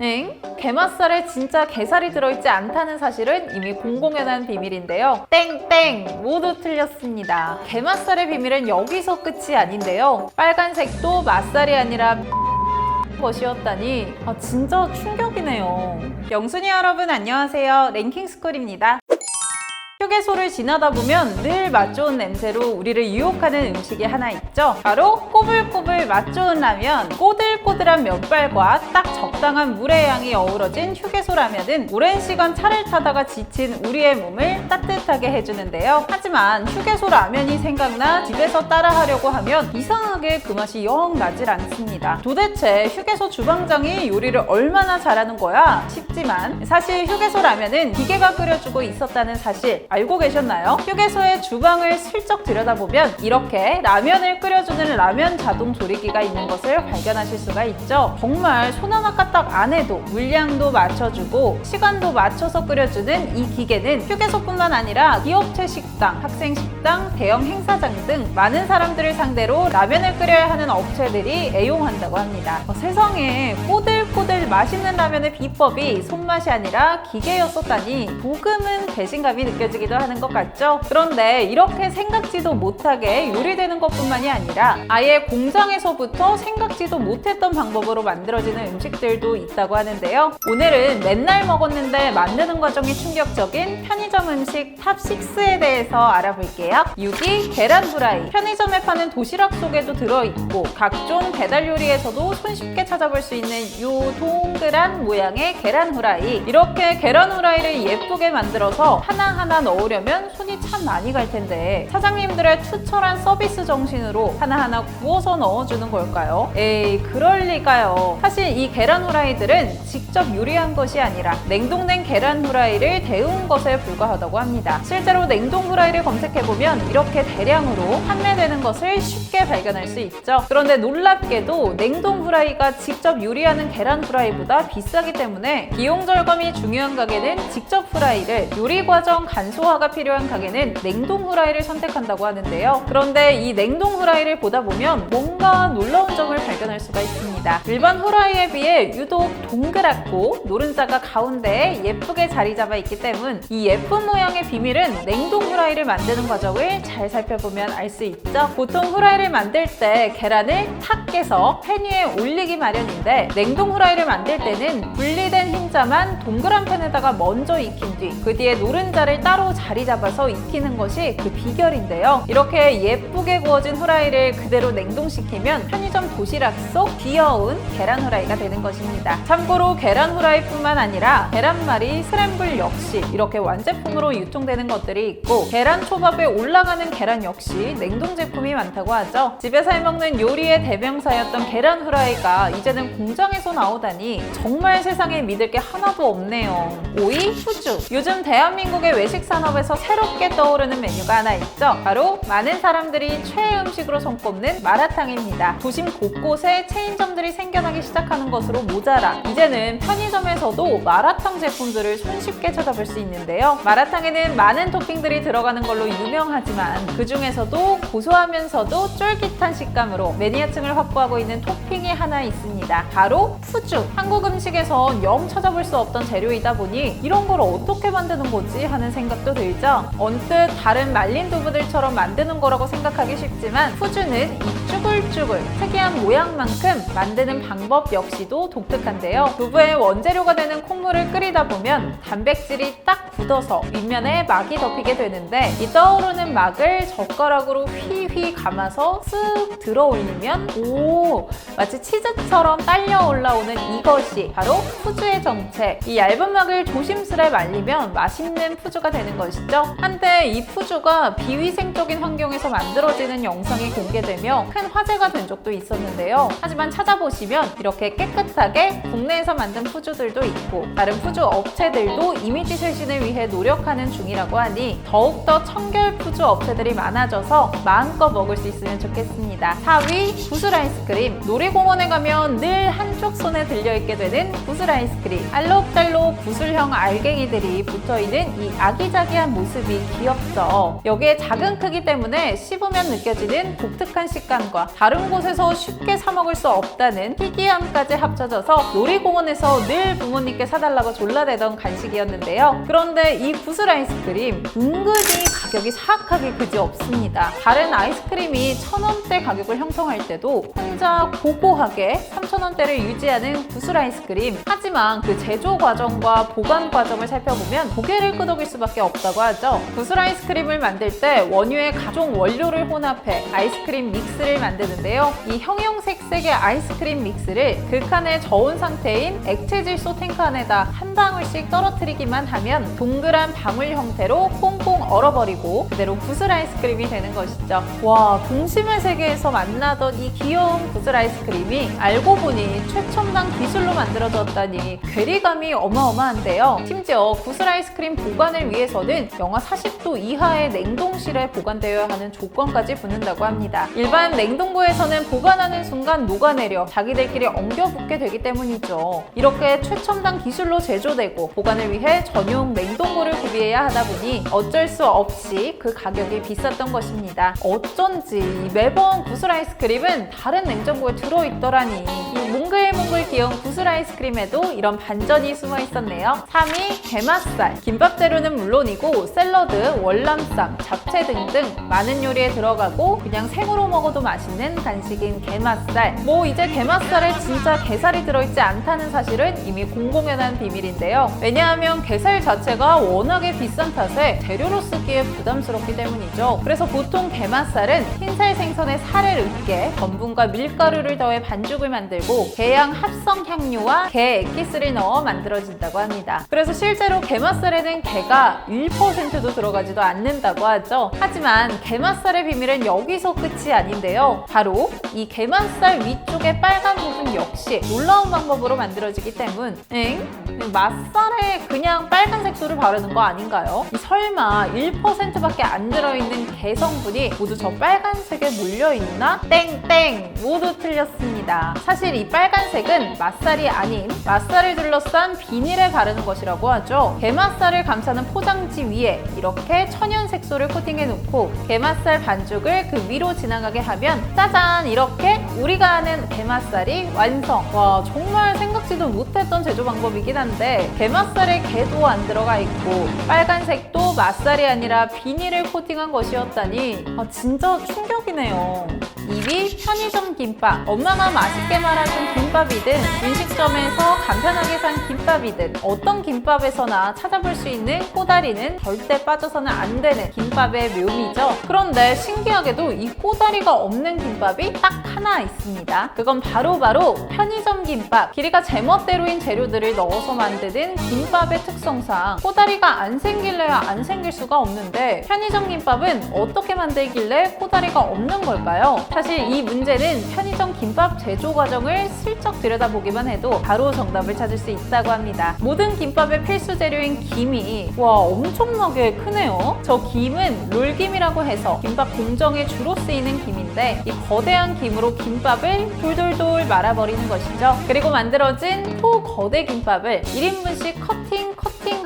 엥? 게맛살에 진짜 게살이 들어있지 않다는 사실은 이미 공공연한 비밀인데요. 땡땡! 모두 틀렸습니다. 게맛살의 비밀은 여기서 끝이 아닌데요. 빨간색도 맛살이 아니라 것이었다니 진짜 충격이네요. 영순이 여러분 안녕하세요. 랭킹스쿨입니다. 휴게소를 지나다 보면 늘 맛 좋은 냄새로 우리를 유혹하는 음식이 하나 있죠. 바로 꼬불꼬불 맛 좋은 라면. 꼬들꼬들한 면발과 딱 적당한 물의 양이 어우러진 휴게소 라면은 오랜 시간 차를 타다가 지친 우리의 몸을 따뜻하게 해주는데요. 하지만 휴게소 라면이 생각나 집에서 따라하려고 하면 이상하게 그 맛이 영 나질 않습니다. 도대체 휴게소 주방장이 요리를 얼마나 잘하는 거야? 싶지만 사실 휴게소 라면은 기계가 끓여주고 있었다는 사실 알고 계셨나요? 휴게소의 주방을 슬쩍 들여다보면 이렇게 라면을 끓여주는 라면 자동 조리기가 있는 것을 발견하실 수가 있죠. 정말 손 하나 까딱 안 해도 물량도 맞춰주고 시간도 맞춰서 끓여주는 이 기계는 휴게소뿐만 아니라 기업체 식당, 학생 식당, 대형 행사장 등 많은 사람들을 상대로 라면을 끓여야 하는 업체들이 애용한다고 합니다. 세상에 꼬들꼬들 맛있는 라면의 비법이 손맛이 아니라 기계였었다니 조금은 배신감이 느껴지기도 하는 것 같죠? 그런데 이렇게 생각지도 못하게 요리되는 것뿐만이 아니라 아예 공장에서부터 생각지도 못했던 방법으로 만들어지는 음식들도 있다고 하는데요. 오늘은 맨날 먹었는데 만드는 과정이 충격적인 편의점 음식 탑6에 대해서 알아볼게요. 6위 계란 후라이. 편의점에 파는 도시락 속에도 들어있고 각종 배달 요리에서도 손쉽게 찾아볼 수 있는 요 동그란 모양의 계란 후라이. 이렇게 계란 후라이를 예쁘게 만들어서 하나하나 넣으려면 손이 참 많이 갈 텐데 사장님들의 투철한 서비스 정신으로 하나하나 구워서 넣어주는 걸까요? 에이, 그럴 리가요. 사실 이 계란 후라이들은 직접 요리한 것이 아니라 냉동된 계란 후라이를 데운 것에 불과하다고 합니다. 실제로 냉동 후라이를 검색해보면 이렇게 대량으로 판매되는 것을 쉽게 발견할 수 있죠. 그런데 놀랍게도 냉동 후라이가 직접 요리하는 계란 후라이보다 비싸기 때문에 비용 절감이 중요한 가게는 직접 후라이를, 요리 과정 간소화가 필요한 가게는 냉동 후라이를 선택한다고 하는데요. 그런데 이 냉동 후라이를 보다 보면 뭔가 놀라운 점을 발견할 수가 있습니다. 일반 후라이에 비해 유독 동그랗고 노른자가 가운데에 예쁘게 자리 잡아 있기 때문 이 예쁜 모양의 비밀은 냉동 후라이를 만드는 과정을 잘 살펴보면 알 수 있죠. 보통 후라이를 만들 때 계란을 탁 깨서 팬 위에 올리기 마련인데 냉동 후라이를 만들 때는 분리된 흰자만 동그란 팬에다가 먼저 익힌 뒤 그 뒤에 노른자를 따로 자리 잡아서 익히는 것이 그 비결인데요. 이렇게 예쁘게 구워진 후라이를 그대로 냉동시키면 편의점 도시락 속 귀여운 계란 후라이가 되는 것입니다. 참고로 계란 후라이뿐만 아니라 계란말이, 스크램블 역시 이렇게 완제품으로 유통되는 것들이 있고 계란 초밥에 올라가는 계란 역시 냉동 제품이 많다고 하죠. 집에서 해먹는 요리의 대명사였던 계란 후라이가 이제는 공장에서 나오다니 정말 세상에 믿을 게 하나도 없네요. 5위 푸주. 요즘 대한민국의 외식 산업에서 새롭게 떠오르는 메뉴가 하나 있죠. 바로 많은 사람들이 최애 음식으로 손꼽는 마라탕입니다. 도심 곳곳에 체인점들이 생겨나기 시작하는 것으로 모자라 이제는 편의점에서도 마라탕 제품들을 손쉽게 찾아볼 수 있는데요. 마라탕에는 많은 토핑들이 들어가는 걸로 유명하지만 그 중에서도 고소하면서도 쫄깃한 식감으로 매니아층을 확보하고 있는 토핑이 하나 있습니다. 바로 푸주. 한국 음식에선 영 찾아볼 수 없던 재료이다 보니 이런 걸 어떻게 만드는 거지 하는 생각도 들죠. 언뜻 다른 말린 두부들처럼 만드는 거라고 생각하기 쉽지만 푸주는 이 쭈글쭈글 특이한 모양만큼 만드는 방법 역시도 독특한데요. 두부의 원재료가 되는 콩물을 끓이다 보면 단백질이 딱 굳어서 윗면에 막이 덮이게 되는데 이 떠오르는 막을 젓가락으로 휘휘 감아서 쓱 들어 올리면 마치 치즈처럼 딸려 올라오는 이것이 바로 푸주의 정체. 이 얇은 막을 조심스레 말리면 맛있는 푸주가 되는 것이죠. 한때 이 푸주가 비위생적인 환경에서 만들어지는 영상이 공개되며 큰 화제가 된 적도 있었는데요. 하지만 찾아보시면 이렇게 깨끗하게 국내에서 만든 푸주들도 있고 다른 푸주 업체들도 이미지 쇄신을 위해 노력하는 중이라고 하니 더욱더 청결 푸주 업체들이 많아져서 마음껏 먹을 수 있으면 좋겠습니다. 4위 구슬아이스. 아이스크림. 놀이공원에 가면 늘 한쪽 손에 들려있게 되는 구슬 아이스크림. 알록달록 구슬형 알갱이들이 붙어있는 이 아기자기한 모습이 귀엽죠. 여기에 작은 크기 때문에 씹으면 느껴지는 독특한 식감과 다른 곳에서 쉽게 사 먹을 수 없다는 희귀함까지 합쳐져서 놀이공원에서 늘 부모님께 사달라고 졸라대던 간식이었는데요. 그런데 이 구슬 아이스크림 은근히 가격이 사악하게 그지없습니다. 다른 아이스크림이 1,000원대 가격을 형성할 때도 혼자 고고하게 3,000원대를 유지하는 구슬 아이스크림. 하지만 그 제조 과정과 보관 과정을 살펴보면 고개를 끄덕일 수밖에 없다고 하죠. 구슬 아이스크림을 만들 때 원유의 각종 원료를 혼합해 아이스크림 믹스를 만드는데요. 이 형형색색의 아이스크림 믹스를 극한에 저온 상태인 액체 질소 탱크 안에다 한 방울씩 떨어뜨리기만 하면 동그란 방울 형태로 꽁꽁 얼어버리고 그대로 구슬 아이스크림이 되는 것이죠. 와, 동심의 세계에서 만나던 이 귀여운 구슬 아이스크림이 알고 보니 최첨단 기술로 만들어졌다니 괴리감이 어마어마한데요. 심지어 구슬 아이스크림 보관을 위해서는 영하 40도 이하의 냉동실에 보관되어야 하는 조건까지 붙는다고 합니다. 일반 냉동고에서는 보관하는 순간 녹아내려 자기들끼리 엉겨붙게 되기 때문이죠. 이렇게 최첨단 기술로 제조되고 보관을 위해 전용 냉동고를 구비해야 하다 보니 어쩔 수 없이 그 가격이 비쌌던 것입니다. 어쩐지 매번 구슬 아이스크림은 다른 냉장고에 들어있더라니. 이 몽글몽글 귀여운 구슬 아이스크림에도 이런 반전이 숨어 있었네요. 3위 게맛살. 김밥 재료는 물론이고 샐러드, 월남쌈, 잡채 등등 많은 요리에 들어가고 그냥 생으로 먹어도 맛있는 간식인 게맛살. 뭐 이제 게맛살에 진짜 게살이 들어있지 않다는 사실은 이미 공공연한 비밀인데요. 왜냐하면 게살 자체가 워낙에 비싼 탓에 재료로 쓰기에 부담스럽기 때문이죠. 그래서 보통 게맛살은 흰살 생선에 살을 으깨 전분과 밀가루를 더해 반죽을 만들고 게양 합성 향료와 게 액기스를 넣어 만들어진다고 합니다. 그래서 실제로 게맛살에는 게가 1%도 들어가지도 않는다고 하죠. 하지만 게맛살의 비밀은 여기서 끝이 아닌데요. 바로 이 게맛살 위쪽의 빨간 부분 역시 놀라운 방법으로 만들어지기 때문. 맛살에 그냥 빨간 색소를 바르는 거 아닌가요? 설마 1%밖에 안 들어있는 게 성분이 모두 저 빨간색에 물려있나? 땡땡! 모두 틀렸습니다. 사실 이 빨간색은 맛살이 아닌 맛살을 둘러싼 비닐에 바르는 것이라고 하죠. 게맛살을 감싸는 포장지 위에 이렇게 천연 색소를 코팅해 놓고 게맛살 반죽을 그 위로 지나가게 하면 짜잔! 이렇게 우리가 아는 게맛살이 완성! 와, 정말 생각지도 못했던 제조 방법이긴 한데 게맛살에 게도 안 들어가 있고 빨간색도 맛살이 아니라 비닐을 코팅한 것이었다니 진짜 충격이네요. 2위 편의점 김밥. 엄마가 맛있게 말아준 김밥이든 분식점에서 간편하게 산 김밥이든 어떤 김밥에서나 찾아볼 수 있는 꼬다리는 절대 빠져서는 안 되는 김밥의 묘미죠. 그런데 신기하게도 이 꼬다리가 없는 김밥이 딱 하나 있습니다. 그건 바로 편의점 김밥. 길이가 제멋대로인 재료들을 넣어서 만드는 김밥의 특성상 꼬다리가 안 생길래야 안 생길 수가 없는데 편의점 김밥은 어떻게 만들길래 꼬다리가 없는 걸까요? 사실 이 문제는 편의점 김밥 제조 과정을 슬쩍 들여다보기만 해도 바로 정답을 찾을 수 있다고 합니다. 모든 김밥의 필수 재료인 김이 엄청나게 크네요. 저 김은 롤김이라고 해서 김밥 공정에 주로 쓰이는 김인데 이 거대한 김으로 김밥을 돌돌돌 말아버리는 것이죠. 그리고 만들어진 초거대 김밥을 1인분씩 커팅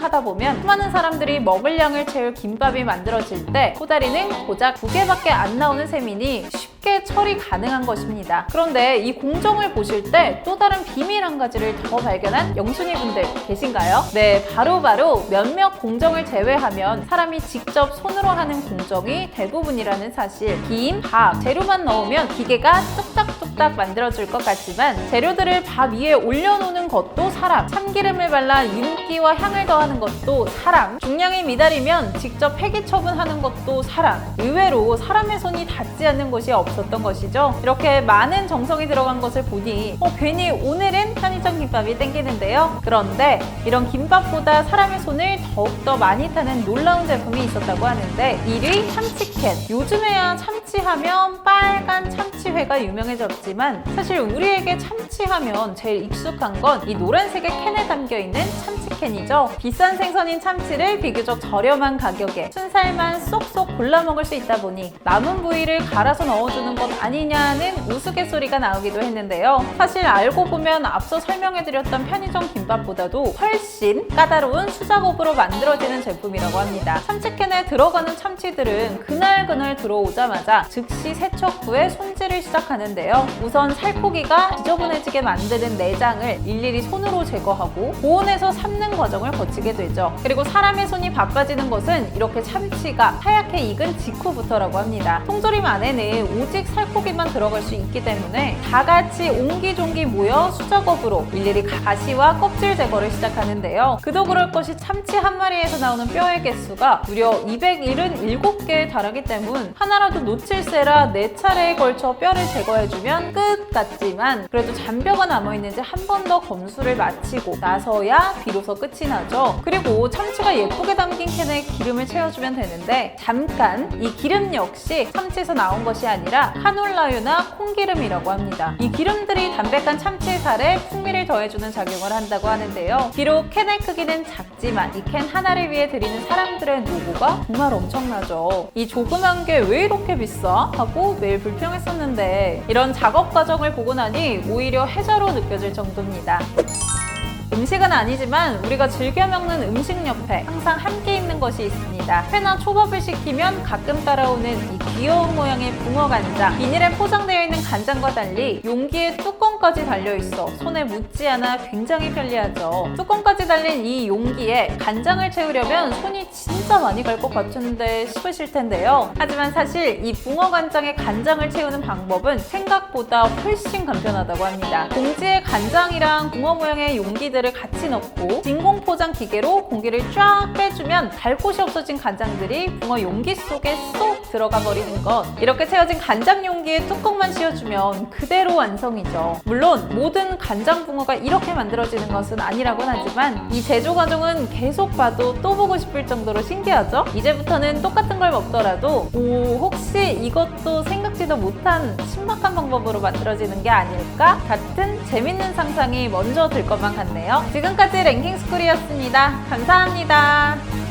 하다 보면 수많은 사람들이 먹을 양을 채울 김밥이 만들어질 때 꼬다리는 고작 2개밖에 안 나오는 셈이니 쉽게 처리 가능한 것입니다. 그런데 이 공정을 보실 때 또 다른 비밀 한 가지를 더 발견한 영순이 분들 계신가요? 네, 바로 몇몇 공정을 제외하면 사람이 직접 손으로 하는 공정이 대부분이라는 사실. 김, 밥, 재료만 넣으면 기계가 뚝딱뚝딱 만들어줄 것 같지만 재료들을 밥 위에 올려놓는 것도 사람, 참기름을 발라 윤기와 향을 더하는 것도 사람, 중량이 미달이면 직접 폐기 처분하는 것도 사람. 의외로 사람의 손이 닿지 않는 곳이 없었던 것이죠. 이렇게 많은 정성이 들어간 것을 보니 괜히 오늘은 편의점 김밥이 땡기는데요. 그런데 이런 김밥보다 사람의 손을 더욱더 많이 타는 놀라운 제품이 있었다고 하는데 1위 참치캔. 요즘에야 참치하면 빨간 참치회가 유명해졌지만 사실 우리에게 참치하면 제일 익숙한 건 이 노란색의 캔에 담겨있는 참치캔이죠. 비싼 생선인 참치를 비교적 저렴한 가격에 순살만 쏙쏙 골라 먹을 수 있다 보니 남은 부위를 갈아서 넣어주는 만들어주는 것 아니냐는 우스갯소리가 나오기도 했는데요. 사실 알고 보면 앞서 설명해드렸던 편의점 김밥보다도 훨씬 까다로운 수작업으로 만들어지는 제품이라고 합니다. 참치캔에 들어가는 참치들은 그날그날 들어오자마자 즉시 세척 후에 손질을 시작하는데요. 우선 살코기가 지저분해지게 만드는 내장을 일일이 손으로 제거하고 보온해서 삶는 과정을 거치게 되죠. 그리고 사람의 손이 바빠지는 것은 이렇게 참치가 하얗게 익은 직후부터라고 합니다. 통조림 안에는 오직 살코기만 들어갈 수 있기 때문에 다 같이 옹기종기 모여 수작업으로 일일이 가시와 껍질 제거를 시작하는데요. 그도 그럴 것이 참치 한 마리에서 나오는 뼈의 개수가 무려 277개에 달하기 때문 하나라도 놓칠세라 4차례에 걸쳐 뼈를 제거해주면 끝 같지만 그래도 잔뼈가 남아있는지 한 번 더 검수를 마치고 나서야 비로소 끝이 나죠. 그리고 참치가 예쁘게 담긴 캔에 기름을 채워주면 되는데 잠깐 이 기름 역시 참치에서 나온 것이 아니라 카놀라유나 콩기름이라고 합니다. 이 기름들이 담백한 참치의 살에 풍미를 더해주는 작용을 한다고 하는데요. 비록 캔의 크기는 작지만 이 캔 하나를 위해 들이는 사람들의 노고가 정말 엄청나죠. 이 조그만 게 왜 이렇게 비싸? 하고 매일 불평했었는데 이런 작업 과정을 보고 나니 오히려 혜자로 느껴질 정도입니다. 음식은 아니지만 우리가 즐겨 먹는 음식 옆에 항상 함께 있는 것이 있습니다. 회나 초밥을 시키면 가끔 따라오는 이 귀여운 모양의 붕어 간장. 비닐에 포장되어 있는 간장과 달리 용기에 뚜껑까지 달려있어 손에 묻지 않아 굉장히 편리하죠. 뚜껑까지 달린 이 용기에 간장을 채우려면 손이 진짜 많이 갈 것 같은데 싶으실 텐데요. 하지만 사실 이 붕어 간장에 간장을 채우는 방법은 생각보다 훨씬 간편하다고 합니다. 봉지에 간장이랑 붕어 모양의 용기들 같이 넣고 진공 포장 기계로 공기를 쫙 빼주면 달 곳이 없어진 간장들이 붕어 용기 속에 쏙 들어가 버리는 것. 이렇게 채워진 간장 용기에 뚜껑만 씌워주면 그대로 완성이죠. 물론 모든 간장 붕어가 이렇게 만들어지는 것은 아니라고는 하지만 이 제조 과정은 계속 봐도 또 보고 싶을 정도로 신기하죠? 이제부터는 똑같은 걸 먹더라도 혹시 이것도 생각지도 못한 신박한 방법으로 만들어지는 게 아닐까? 같은 재밌는 상상이 먼저 들 것만 같네요. 지금까지 랭킹스쿨이었습니다. 감사합니다.